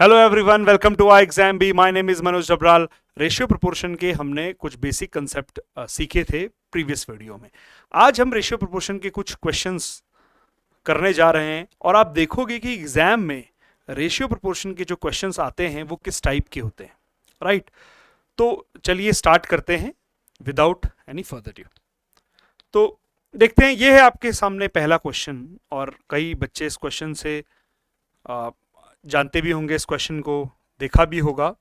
Hello everyone, welcome to I exam B. My name is Manoj Dabral. Ratio proportion के हमने कुछ basic concept सीखे थे प्रीवियस वीडियो में। आज हम रेशियो प्रोपोर्शन के कुछ क्वेश्चंस करने जा रहे हैं और आप देखोगे कि एग्जाम में रेशियो प्रोपोर्शन के जो क्वेश्चंस आते हैं वो किस टाइप के होते हैं, राइट? तो चलिए स्टार्ट करते हैं विदाउट एनी फर्दर ड्यू। तो देखते हैं, ये है आपके सामने पहला क्वेश्चन और कई बच्चे इस क्वेश्चन से जानते भी होंगे, इस क्वेश्चन को देखा भी होगा।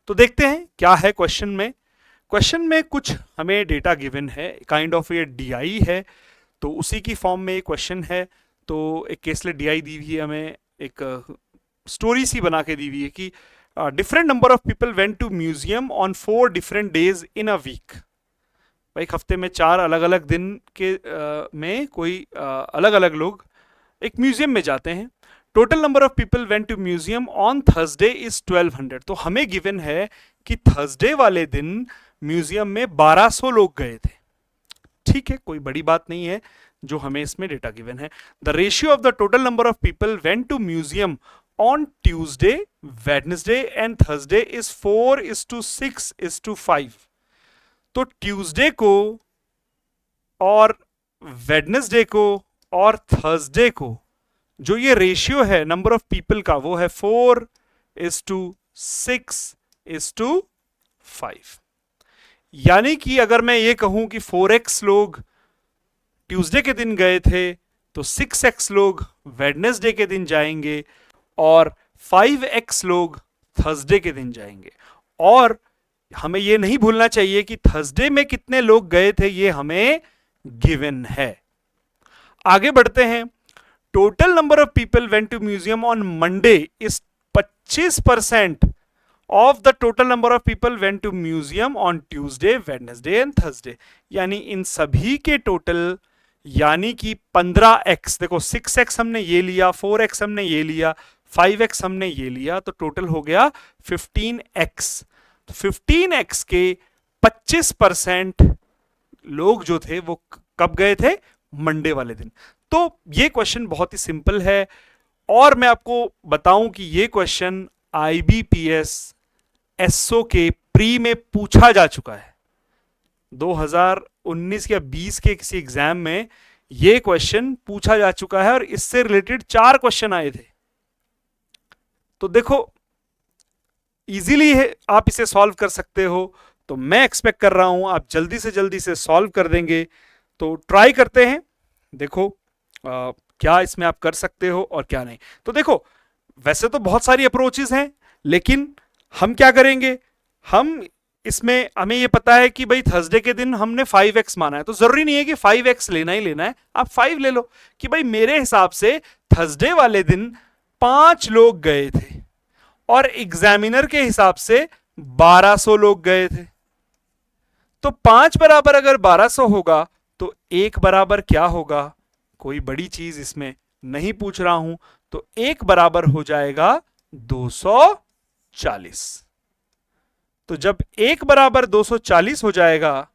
तो देखते हैं क्या है क्वेश्चन में। क्वेश्चन में कुछ हमें डेटा गिवन है, काइंड ऑफ ये डीआई है, तो उसी की फॉर्म में क्वेश्चन है। तो एक केसलेट डीआई दी हुई है, हमें एक स्टोरी सी बना के दी हुई है कि different number of people went to museum on 4 different days in a week. भाई हफ्ते में 4 अलग अलग दिन के में कोई अलग अलग लोग एक म्यूजियम में जाते हैं। Total number of people went to museum on Thursday is 1200। तो हमें गिवन है कि थर्सडे वाले दिन म्यूजियम में 1200 लोग गए थे। ठीक है, कोई बड़ी बात नहीं है जो हमें इसमें डेटा गिवन है। The ratio of the total number of people went to museum on Tuesday, Wednesday and Thursday is 4:6:5। तो ट्यूसडे को और वेडनेसडे को और थर्सडे को जो ये रेशियो है नंबर ऑफ पीपल का, वो है 4:6:5। यानी कि अगर मैं ये कहूं कि 4x लोग ट्यूसडे के दिन गए थे तो 6x लोग वेडनेसडे के दिन जाएंगे और 5x लोग थर्सडे के दिन जाएंगे। और हमें ये नहीं भूलना चाहिए कि थर्सडे में कितने लोग गए थे ये हमें गिवन है। आगे बढ़ते हैं। Total number of people went to museum on Monday is 25% of the total number of people went to museum on Tuesday, Wednesday and Thursday. यानी इन सभी के टोटल, यानी कि 15x, देखो 6x हमने ये लिया, 4x हमने ये लिया, 5x हमने ये लिया, तो टोटल हो गया 15x। 15x के 25% लोग जो थे वो कब गए थे? मंडे वाले दिन। तो ये क्वेश्चन बहुत ही सिंपल है और मैं आपको बताऊं कि ये क्वेश्चन आईबीपीएस एसओ के प्री में पूछा जा चुका है। 2019 या 20 के किसी एग्जाम में ये क्वेश्चन पूछा जा चुका है और इससे रिलेटेड 4 क्वेश्चन आए थे। तो देखो इजीली है, आप इसे सॉल्व कर सकते हो। तो मैं एक्सपेक्ट कर रहा हूं आप जल्दी से सॉल्व कर देंगे। तो ट्राई करते हैं, देखो क्या इसमें आप कर सकते हो और क्या नहीं। तो देखो वैसे तो बहुत सारी अप्रोचेस हैं, लेकिन हम क्या करेंगे, हम इसमें हमें ये पता है कि भाई थर्सडे के दिन हमने 5x माना है, तो जरूरी नहीं है कि 5x लेना ही लेना है, आप 5 ले लो कि भाई मेरे हिसाब से थर्सडे वाले दिन 5 लोग गए थे और एग्जामिनर के हिसाब से 1200 लोग गए थे। तो 5 बराबर अगर 1200 होगा तो 1 बराबर क्या होगा? कोई बड़ी चीज इसमें नहीं पूछ रहा हूं, तो 1 बराबर हो जाएगा 240। तो जब 1 बराबर 240 हो जाएगा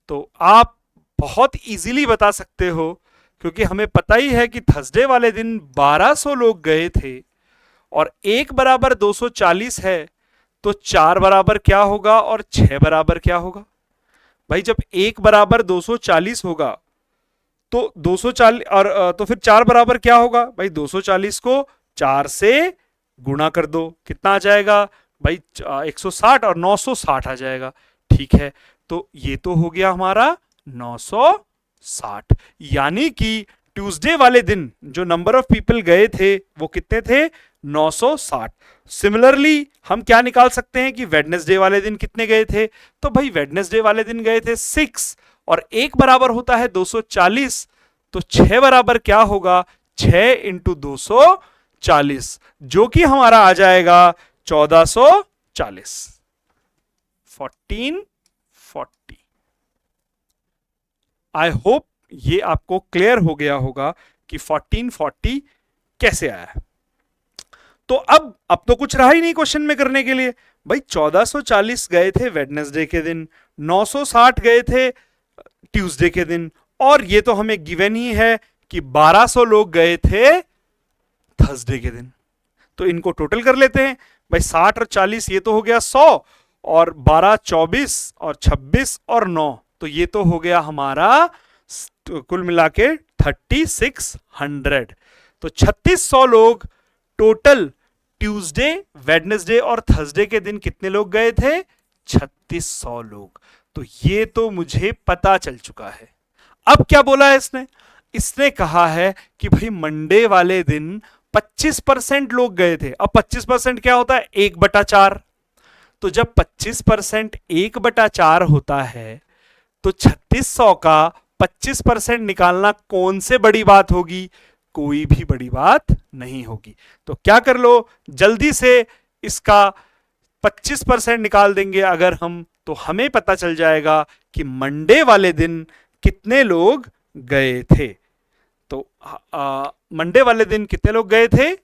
तो आप बहुत इजीली बता सकते हो, क्योंकि हमें पता ही है कि थर्सडे वाले दिन 1200 लोग गए थे और 1 बराबर 240 है, तो 4 बराबर क्या होगा और 6 बराबर क्या होगा? भाई जब 1 बराबर 240 होगा तो 240 और तो फिर 4 बराबर क्या होगा? भाई 240 को 4 से गुणा कर दो, कितना आ जाएगा भाई? 160 और 960 आ जाएगा। ठीक है, तो ये तो हो गया हमारा 960। यानी कि ट्यूसडे वाले दिन जो नंबर ऑफ पीपल गए थे वो कितने थे? 960। सिमिलरली हम क्या निकाल सकते हैं कि वेडनेसडे वाले दिन कितने गए थे? तो भाई वेडनेसडे वाले दिन गए थे 6 और 1 बराबर होता है 240, तो 6 बराबर क्या होगा? 6 इंटू 240, जो कि हमारा आ जाएगा 1440, 1440। आई होप ये आपको क्लियर हो गया होगा कि 1440 कैसे आया है। तो अब तो कुछ रहा ही नहीं क्वेश्चन में करने के लिए। भाई 1440 गए थे वेडनेसडे के दिन, 960 गए थे ट्यूसडे के दिन, और ये तो हमें गिवन ही है कि 1200 लोग गए थे थर्सडे के दिन। तो इनको टोटल कर लेते हैं भाई। 60 और 40 ये तो हो गया 100, और 12 24 और 26 और 9, तो ये तो हो गया हमारा कुल मिला के 3600। तो 3600 लोग टोटल ट्यूसडे, वेडनेसडे और थर्सडे के दिन कितने लोग गए थे? 3600 लोग। तो ये तो मुझे पता चल चुका है। अब क्या बोला है इसने? इसने कहा है कि भाई मंडे वाले दिन 25% लोग गए थे। अब 25% क्या होता है? 1/4। तो जब 25% 1/4 होता है तो 3600 का 25% निकालना कौन से बड़ी बात होगी? कोई भी बड़ी बात नहीं होगी। तो क्या कर लो, जल्दी से इसका 25% निकाल देंगे अगर हम, तो हमें पता चल जाएगा कि मंडे वाले दिन कितने लोग गए थे। तो मंडे वाले दिन कितने लोग गए थे?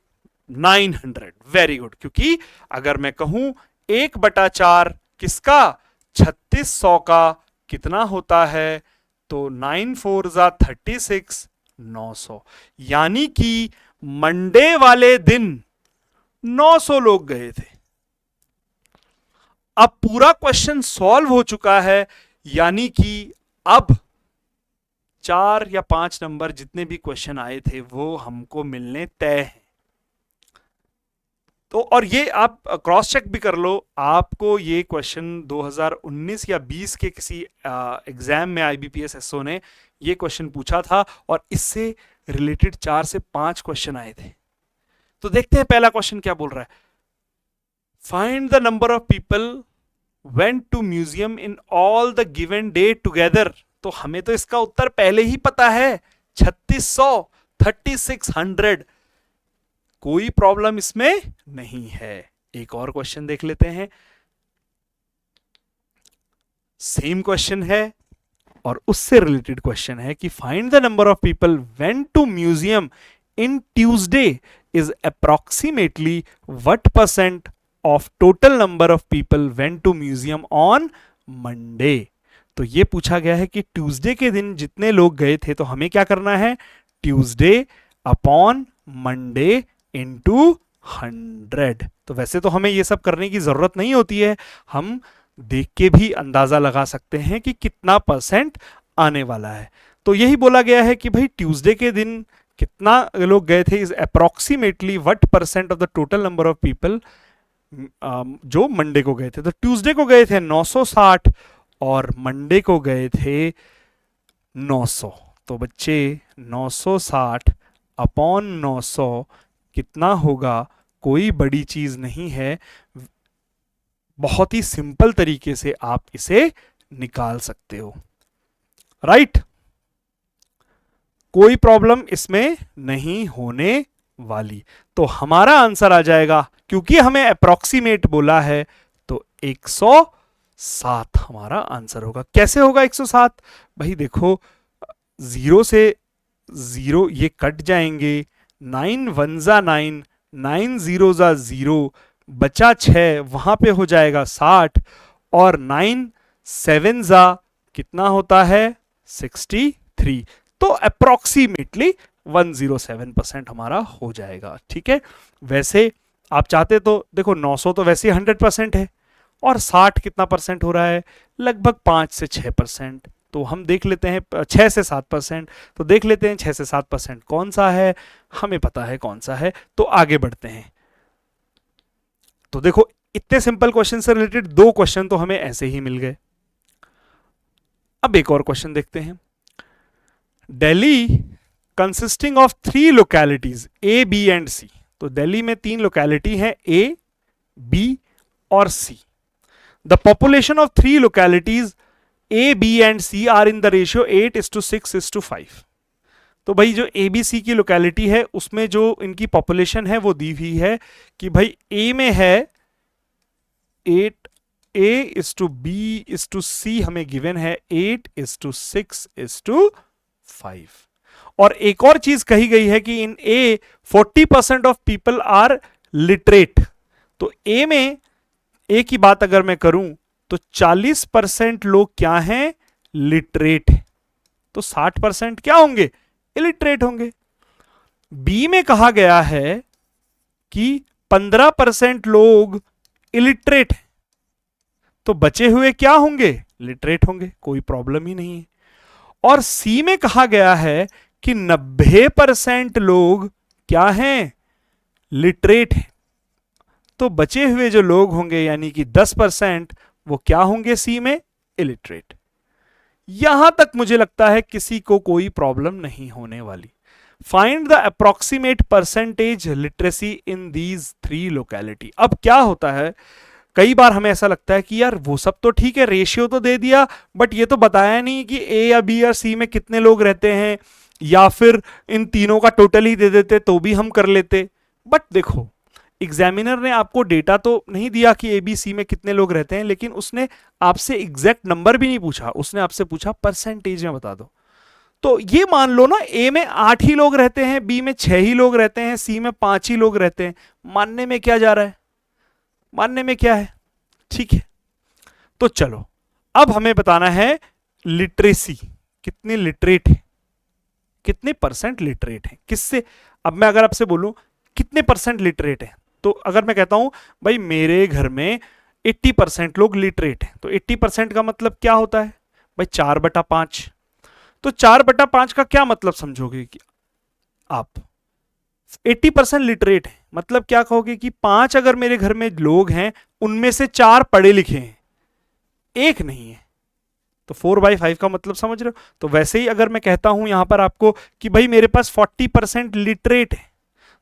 900। Very good. क्योंकि अगर मैं कहूं 1/4 किसका? 3600 का कितना होता है? तो 9 4 जा 36, 900। यानी कि मंडे वाले दिन 900 लोग गए थे। अब पूरा क्वेश्चन सॉल्व हो चुका है, यानी कि अब 4 या 5 नंबर जितने भी क्वेश्चन आए थे वो हमको मिलने तय हैं। तो और ये आप क्रॉस चेक भी कर लो, आपको ये क्वेश्चन 2019 या 20 के किसी एग्जाम में आईबीपीएस एसओ ने ये क्वेश्चन पूछा था और इससे रिलेटेड 4 से 5 क्वेश्चन आए थे। तो देखते हैं पहला क्वेश्चन क्या बोल रहा है। Find the number of people went to museum in all the given day together. तो हमें तो इसका उत्तर पहले ही पता है, 3600, 3600। कोई प्रॉब्लम इसमें नहीं है। एक और क्वेश्चन देख लेते हैं। सेम क्वेश्चन है और उससे रिलेटेड क्वेश्चन है कि find the number of people went to museum in Tuesday is approximately what % of total number of people went to museum on Monday. तो ये पूछा गया है कि ट्यूसडे के दिन जितने लोग गए थे, तो हमें क्या करना है? Tuesday upon Monday into 100। तो वैसे तो हमें ये सब करने की जरूरत नहीं होती है, हम देख के भी अंदाजा लगा सकते हैं कि कितना % आने वाला है। तो यही बोला गया है कि भाई ट्यूसडे के दिन कितना लोग गए थे is approximately what % of the total number of people जो मंडे को गए थे। तो ट्यूसडे को गए थे 960 और मंडे को गए थे 900। तो बच्चे 960 अपॉन 900 कितना होगा? कोई बड़ी चीज नहीं है, बहुत ही सिंपल तरीके से आप इसे निकाल सकते हो। राइट? कोई प्रॉब्लम इसमें नहीं होने वाली। तो हमारा आंसर आ जाएगा, क्योंकि हमें अप्रोक्सीमेट बोला है, तो 107 हमारा आंसर होगा। कैसे होगा 107? भाई देखो, 0 से 0 ये कट जाएंगे, 9 1 जा 9, 9 0 जा 0, बचा 6, वहां पे हो जाएगा 60, और 9 7 जा कितना होता है? 63। तो अप्रोक्सीमेटली 107% हमारा हो जाएगा। ठीक है? वैसे आप चाहते तो देखो, 900 तो वैसे 100% है, और 60 कितना % हो रहा है? लगभग 5 से 6%। तो हम देख लेते हैं 6 से 7%। तो देख लेते हैं 6 से 7% कौन सा है, हमें पता है कौन सा है। तो आगे बढ़ते हैं। तो देखो, इतने सिंपल क्वेश्चन से रिलेटेड 2 क्वेश्चन तो हमें ऐसे ही मिल गए। अब एक और क्वेश्चन देखते हैं। Delhi consisting of 3 localities A, B and C। तो दिल्ली में 3 लोकेलिटी है, A, B और C। The population of 3 localities A, B and C are in the ratio 8:6:5। तो भाई जो A, B, C की लोकेलिटी है उसमें जो इनकी पॉपुलेशन है वो दी हुई है कि भाई A में है 8:A:B:C, हमें गिवन है 8:6:5। और एक और चीज कही गई है कि in A 40% of people are literate. तो A में A की बात अगर मैं करूं तो 40% लोग क्या हैं? लिटरेट हैं। तो 60% क्या होंगे? इलिटरेट होंगे। B में कहा गया है कि 15% लोग इलिटरेट हैं, तो बचे हुए क्या होंगे? लिटरेट होंगे, कोई प्रॉब्लम ही नहीं है। और सी में कहा गया है कि 90% लोग क्या हैं? लिटरेट हैं, तो बचे हुए जो लोग होंगे यानी कि 10% वो क्या होंगे सी में? इलिटरेट। यहां तक मुझे लगता है किसी को कोई प्रॉब्लम नहीं होने वाली। Find the approximate percentage literacy in these 3 locality. अब क्या होता है, कई बार हमें ऐसा लगता है कि यार वो सब तो ठीक है, रेशियो तो दे दिया, बट ये तो बताया नहीं कि ए या बी या सी में कितने लोग रहते हैं, या फिर इन तीनों का टोटल ही दे देते तो भी हम कर लेते। बट देखो, एग्जामिनर ने आपको डेटा तो नहीं दिया कि ए बी सी में कितने लोग रहते हैं, लेकिन उसने आपसे एग्जैक्ट नंबर भी नहीं पूछा, उसने आपसे पूछा परसेंटेज में बता दो। तो ये मान लो ना, ए में 8 ही लोग रहते हैं, बी में 6 ही लोग रहते हैं, सी में 5 ही लोग रहते हैं। मानने में क्या जा रहा है? मानने में क्या है? ठीक है, तो चलो अब हमें बताना है लिटरेसी, कितने लिटरेट है, कितने परसेंट लिटरेट है, किससे। अब मैं अगर आपसे बोलूं कितने परसेंट लिटरेट है, तो अगर मैं कहता हूं भाई मेरे घर में 80% लोग लिटरेट हैं, तो 80% का मतलब क्या होता है भाई? 4/5। तो 4/5 का क्या मतलब समझोगे कि आप 80% लिटरेट है, मतलब क्या कहोगे कि 5 अगर मेरे घर में लोग हैं, उनमें से 4 पढ़े लिखे हैं, एक नहीं है, तो 4/5 का मतलब समझ रहे हो। तो वैसे ही अगर मैं कहता हूं यहां पर आपको कि भाई मेरे पास 40% लिटरेट है,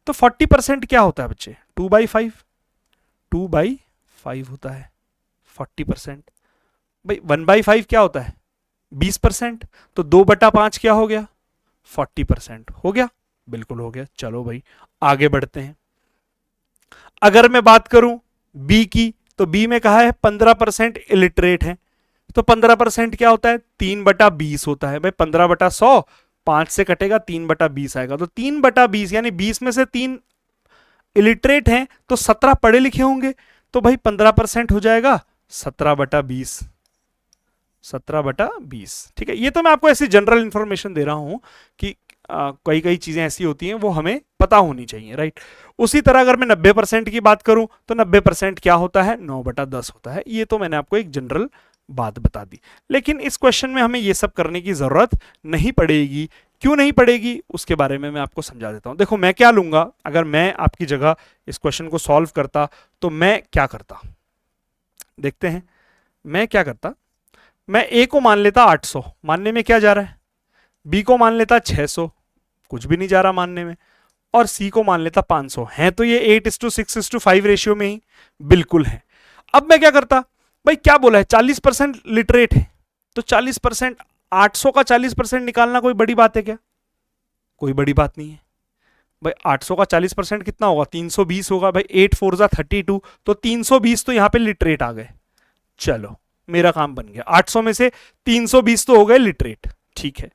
तो 40% क्या होता है बच्चे? 2/5, 2/5 होता है 40%। भाई 1/5 क्या होता है? 20%। तो 2/5 क्या हो गया? 40% हो गया, बिल्कुल हो गया। चलो भाई आगे बढ़ते हैं। अगर मैं बात करूं बी की, तो बी में कहा है 15% इलिटरेट है, तो 15% क्या होता है? 3/20 होता है। भाई 15/100, 5 से कटेगा 3/20 आएगा, तो 3/20 यानी 20 में से 3 इलिटरेट हैं, तो 17 पढ़े लिखे होंगे, तो भाई 15% हो जाएगा 17/20, 17/20। ठीक है, ये तो मैं आपको ऐसी जनरल इंफॉर्मेशन दे रहा हूं कि कई कई चीजें ऐसी होती हैं वो हमें पता होनी चाहिए, राइट। उसी तरह अगर मैं 90% की बात करूं, तो 90% क्या होता है? 9/10 होता है। ये तो मैंने आपको एक जनरल बात बता दी, लेकिन इस क्वेश्चन में हमें ये सब करने की जरूरत नहीं पड़ेगी। क्यों नहीं पड़ेगी उसके बारे में मैं आपको समझा देता हूं। देखो मैं क्या लूंगा, अगर मैं आपकी जगह इस क्वेश्चन को सॉल्व करता तो मैं क्या करता, देखते हैं मैं क्या करता। मैं ए को मान लेता 800, मानने में क्या जा रहा है? बी को मान लेता 600, कुछ भी नहीं जा रहा मानने में, और सी को मान लेता 500। है तो ये 8:6:5 रेशियो में ही बिल्कुल है। अब मैं क्या करता, भाई क्या बोला है? 40% लिटरेट है, तो 40%, 800 का 40% निकालना कोई बड़ी बात है क्या? कोई बड़ी बात नहीं है। भाई 800 का 40% कितना होगा? 320 होगा। भाई 8 4 जा 32, तो 320 तो यहां पे लिटरेट आ गए। चलो मेरा काम बन गया, 800 में से 320 तो हो गए लिटरेट। ठीक है,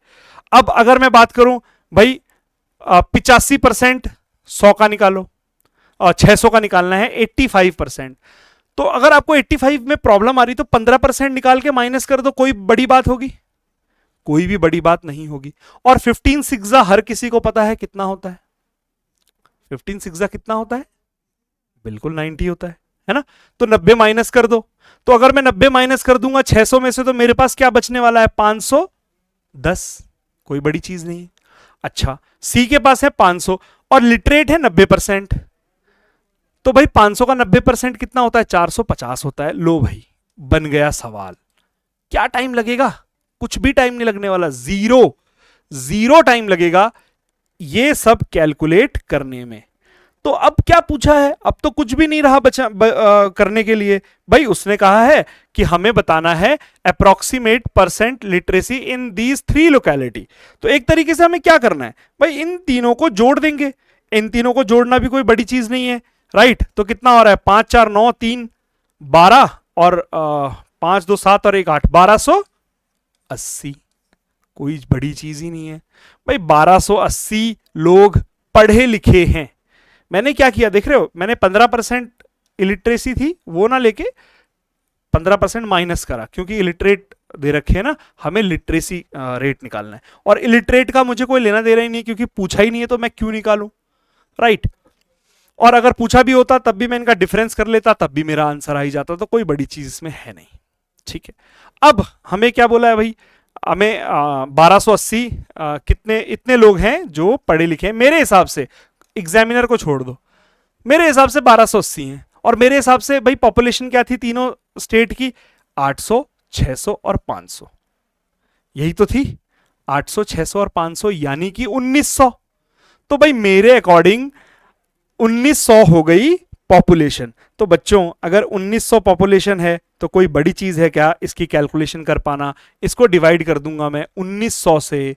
अब अगर मैं बात करूं भाई 85%, 100 का निकालो, और 600 का निकालना है 85%। तो अगर आपको 85 में प्रॉब्लम आ रही तो 15% निकाल के माइनस कर दो, कोई बड़ी बात होगी? कोई भी बड़ी बात नहीं होगी। और 15 सिक्सा हर किसी को पता है कितना होता है? 15 सिक्सा कितना होता है? बिल्कुल 90 होता है ना। तो 90 माइनस कर दो, तो अगर मैं 90 माइनस कर दूंगा 600 में से, तो मेरे पास क्या बचने वाला है? 510, कोई बड़ी चीज नहीं है। अच्छा, सी के पास है 500 और लिटरेट है 90%, तो भाई 500 का 90% कितना होता है? 450 होता है। लो भाई बन गया सवाल। क्या टाइम लगेगा? कुछ भी टाइम नहीं लगने वाला, जीरो टाइम लगेगा ये सब कैलकुलेट करने में। तो अब क्या पूछा है? अब तो कुछ भी नहीं रहा करने के लिए। भाई उसने कहा है कि हमें बताना है approximate percent literacy in these 3 locality. तो एक तरीके से हमें क्या करना है भाई, इन तीनों को जोड़ देंगे। इन तीनों को जोड़ना भी कोई बड़ी चीज नहीं है, राइट। तो कितना हो रहा है? 5 4 9 3 12 और 5 2 7 और 1 8, 1280। कोई बड़ी चीज ही नहीं है भाई। 1280 लोग पढ़े लिखे हैं। मैंने क्या किया देख रहे हो, मैंने 15% इलिटरेसी थी वो ना लेके 15% माइनस करा, क्योंकि इलिटरेट दे रखे है ना, हमें लिटरेसी रेट निकालना है। और इलिटरेट का मुझे कोई लेना दे रहा ही नहीं, क्योंकि पूछा ही नहीं है, तो मैं क्यों निकालूं, राइट। और अगर पूछा भी होता तब भी मैं इनका डिफरेंस कर लेता, तब भी मेरा आंसर आ ही जाता, तो कोई बड़ी चीज इसमें है नहीं। ठीक है, अब हमें क्या बोला है भाई, हमें 1280 कितने इतने लोग हैं जो पढ़े लिखे हैं, मेरे हिसाब से एग्जामिनर को छोड़ दो, मेरे हिसाब से 1280 हैं। और मेरे हिसाब से भाई पॉपुलेशन क्या थी तीनों स्टेट की, 800, 600 और 500, यही तो थी, 800, 600 और 500, यानी कि 1900। तो भाई मेरे अकॉर्डिंग 1900 हो गई पॉपुलेशन। तो बच्चों अगर 1900 पॉपुलेशन है तो कोई बड़ी चीज है क्या इसकी कैलकुलेशन कर पाना? इसको डिवाइड कर दूंगा मैं 1900 से,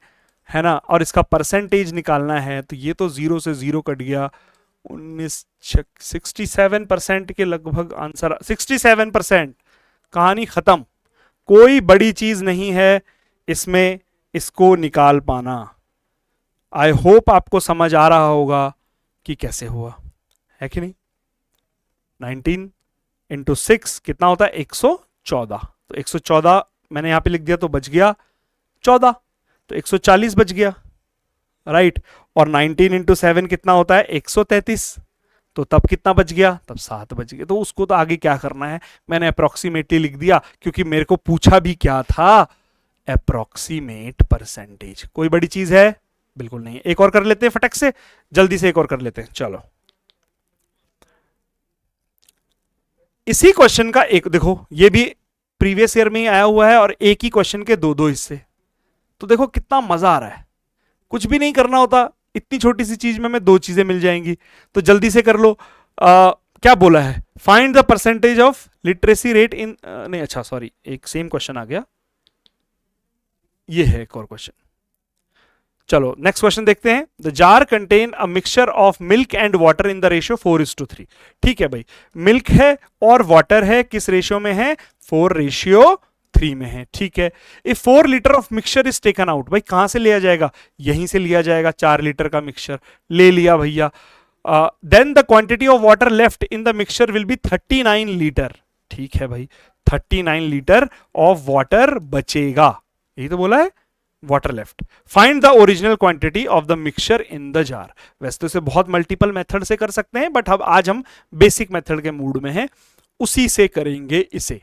है ना, और इसका परसेंटेज निकालना है, तो ये तो 0 से 0 कट गया, 67% के लगभग आंसर, 67%, कहानी खत्म। कोई बड़ी चीज नहीं है इसमें इसको निकाल पाना। आई होप आपको समझ आ रहा होगा कि कैसे हुआ, है कि नहीं। 19 इंटू 6 कितना होता है, 114। तो 114 मैंने यहां पे लिख दिया तो बच गया 14, तो 140 बच गया, राइट। और 19 इंटू 7 कितना होता है, 133, तो तब कितना बच गया, तब 7 बच गया। तो उसको तो आगे क्या करना है, मैंने अप्रोक्सीमेटली लिख दिया, क्योंकि मेरे को पूछा भी क्या था, अप्रोक्सीमेट परसेंटेज। कोई बड़ी चीज है बिल्कुल नहीं। एक और कर लेते हैं फटक से, जल्दी से एक और कर लेते हैं, चलो। इसी क्वेश्चन का एक देखो, ये भी प्रीवियस ईयर में ही आया हुआ है, और एक ही क्वेश्चन के दो दो हिस्से। तो देखो कितना मजा आ रहा है, कुछ भी नहीं करना होता, इतनी छोटी सी चीज में हमें दो चीजें मिल जाएंगी। तो जल्दी से कर लो। क्या बोला है, find the percentage of literacy rate in, नहीं अच्छा सॉरी, एक सेम क्वेश्चन आ गया, ये है एक और क्वेश्चन। चलो नेक्स्ट क्वेश्चन देखते हैं। The jar contain a mixture of milk and water in the ratio 4:3। ठीक है भाई, मिल्क है और वाटर है, किस रेशियो में है, 4:3 में है। ठीक है, if 4 litre of mixture is taken out, भाई कहां से लिया जाएगा, यहीं से लिया जाएगा, 4 लीटर का मिक्सचर ले लिया भैया। Then the quantity of water left in the mixture will be 39 litre. ठीक है भाई, 39 लीटर ऑफ वाटर बचेगा, यही तो बोला है, water left. Find the original quantity of the mixture in the jar. वैसे तो इसे बहुत मल्टीपल मेथड से कर सकते हैं, बट अब आज हम बेसिक मेथड के मूड में हैं, उसी से करेंगे इसे।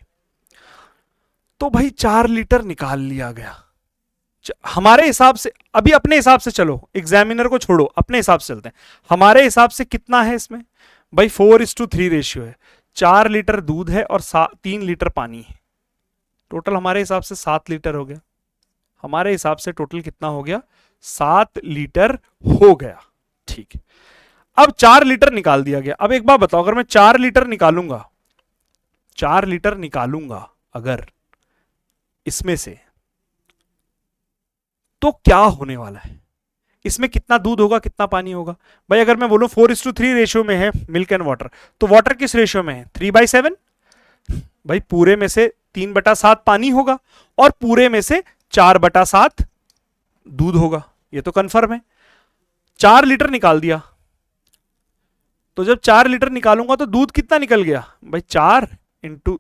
तो भाई 4 लीटर निकाल लिया गया हमारे हिसाब से। अभी अपने हिसाब से चलो, एग्जामिनर को छोड़ो, अपने हिसाब से चलते हैं। हमारे हिसाब से कितना है इसमें भाई, 4:3 रेशियो है, 4 लीटर दूध है और 3 लीटर पानी है। टोटल हमारे हिसाब से 7 लीटर हो गया। हमारे हिसाब से टोटल कितना हो गया, 7 लीटर हो गया। ठीक है, अब 4 लीटर निकाल दिया गया। अब एक बात बताओ, अगर मैं 4 लीटर निकालूंगा, 4 लीटर निकालूंगा अगर इसमें से, तो क्या होने वाला है, इसमें कितना दूध होगा, कितना पानी होगा। भाई अगर मैं बोलूं 4:3 रेशियो में है मिल्क एंड वाटर, तो वाटर किस रेशियो में है, 3/7। भाई पूरे में से 3/7 पानी होगा, और पूरे में से 4/7 दूध होगा, ये तो कंफर्म है। 4 लीटर निकाल दिया, तो जब 4 लीटर निकालूंगा तो दूध कितना निकल गया भाई, 4 इंटू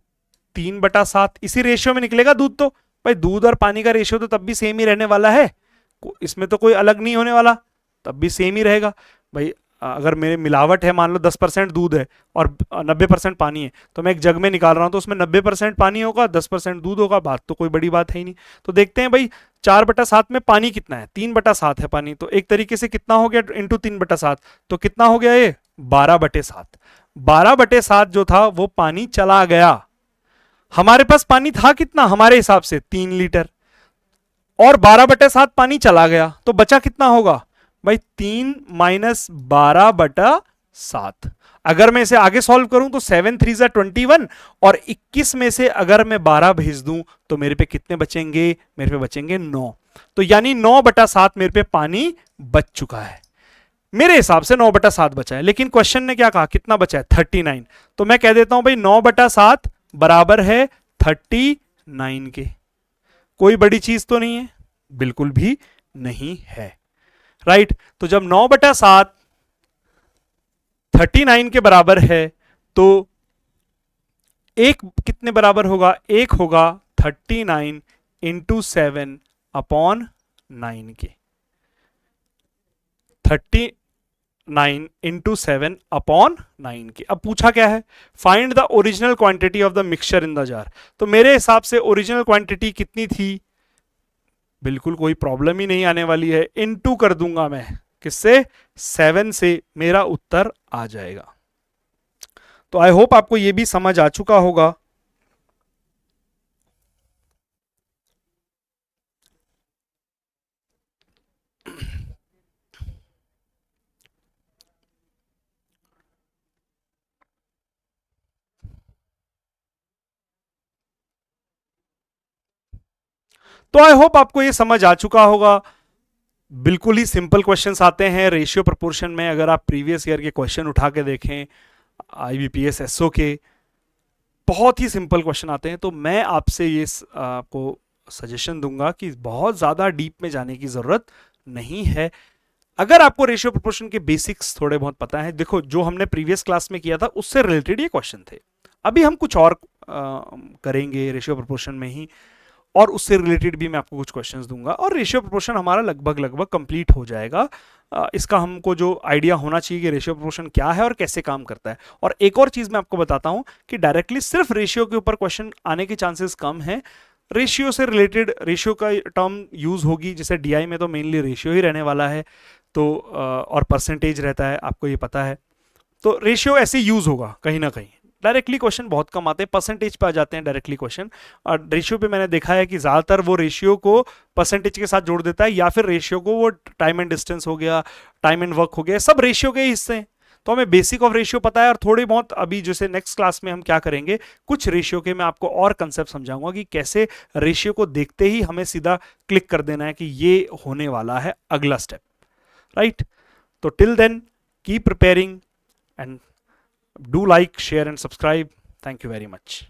3/7, इसी रेशियो में निकलेगा दूध। तो भाई दूध और पानी का रेशियो तो तब भी सेम ही रहने वाला है, इसमें तो कोई अलग नहीं होने वाला, तब भी सेम ही रहेगा। भाई अगर मेरे मिलावट है, मान लो 10% दूध है और 90% पानी है, तो मैं एक जग में निकाल रहा हूं, तो उसमें 90% पानी होगा, 10% दूध होगा, बात तो कोई बड़ी बात है ही नहीं। तो देखते हैं भाई 4/7 में पानी कितना है, 3/7 है पानी, तो एक तरीके से कितना हो गया इंटू 3/7, तो कितना हो गया ये 12/7। 12/7 जो था वो पानी चला गया। हमारे पास पानी था कितना हमारे हिसाब से, 3 लीटर, और 12/7 पानी चला गया, तो बचा कितना होगा भाई, 3 - 12/7। अगर मैं इसे आगे सॉल्व करूं तो 7 3 = 21, और 21 में से अगर मैं 12 भेज दूं तो मेरे पे कितने बचेंगे, मेरे पे बचेंगे 9। तो यानी 9/7 मेरे पे पानी बच चुका है। मेरे हिसाब से 9/7 बचा है, लेकिन क्वेश्चन ने क्या कहा, कितना बचा है, 39। तो मैं कह देता हूं भाई 9/7 बराबर है 39 के। कोई बड़ी चीज तो नहीं है, बिल्कुल भी नहीं है, राइट। तो जब 9/7 39 के बराबर है, तो एक कितने बराबर होगा, एक होगा 39 इंटू 7/9 के। 30 9 इंटू 7 अपॉन 9 के। अब पूछा क्या है, find the original quantity of the mixture in the jar. तो मेरे हिसाब से ओरिजिनल क्वांटिटी कितनी थी, बिल्कुल कोई प्रॉब्लम ही नहीं आने वाली है, इनटू कर दूंगा मैं किससे, 7 से, मेरा उत्तर आ जाएगा। तो आई होप आपको यह भी समझ आ चुका होगा। तो आई होप आपको ये समझ आ चुका होगा। बिल्कुल ही सिंपल क्वेश्चंस आते हैं रेशियो प्रोपोर्शन में। अगर आप प्रीवियस ईयर के क्वेश्चन उठा के देखें आईबीपीएस एसओ के, बहुत ही सिंपल क्वेश्चन आते हैं। तो मैं आपसे ये आपको सजेशन दूंगा कि बहुत ज़्यादा डीप में जाने की ज़रूरत नहीं है। अगर आपको रेशियो प्रोपोर्शन के बेसिक्स थोड़े बहुत पता है, देखो जो हमने प्रीवियस क्लास में किया था उससे रिलेटेड ये क्वेश्चन थे। अभी हम कुछ और करेंगे रेशियो प्रोपोर्शन में ही, और उससे रिलेटेड भी मैं आपको कुछ क्वेश्चंस दूंगा, और रेशियो प्रोपोर्शन हमारा लगभग कंप्लीट हो जाएगा। इसका हमको जो आइडिया होना चाहिए कि रेशियो प्रोपोर्शन क्या है और कैसे काम करता है। और एक और चीज मैं आपको बताता हूं कि डायरेक्टली सिर्फ रेशियो के ऊपर क्वेश्चन आने के चांसेस कम हैं। रेशियो से रिलेटेड रेशियो का टर्म यूज होगी, जैसे डीआई में तो मेनली रेशियो ही रहने वाला है, तो और परसेंटेज रहता है, आपको ये पता है। तो रेशियो ऐसे यूज होगा कहीं ना कहीं। डायरेक्टली क्वेश्चन बहुत कम आते हैं, परसेंटेज पे आ जाते हैं डायरेक्टली क्वेश्चन। और रेशियो पे मैंने देखा है कि ज्यादातर वो रेशियो को परसेंटेज के साथ जोड़ देता है, या फिर रेशियो को वो टाइम एंड डिस्टेंस हो गया, टाइम एंड वर्क हो गया, सब रेशियो के ही हिस्से हैं। तो हमें बेसिक ऑफ रेशियो पता है, और थोड़ी बहुत अभी जैसे नेक्स्ट क्लास में हम क्या करेंगे, कुछ रेशियो के मैं आपको और कंसेप्ट समझाऊंगा कि कैसे रेशियो को देखते ही हमें सीधा क्लिक कर देना है कि ये होने वाला है अगला स्टेप, राइट। तो till then keep preparing and do like, share and subscribe. Thank you very much.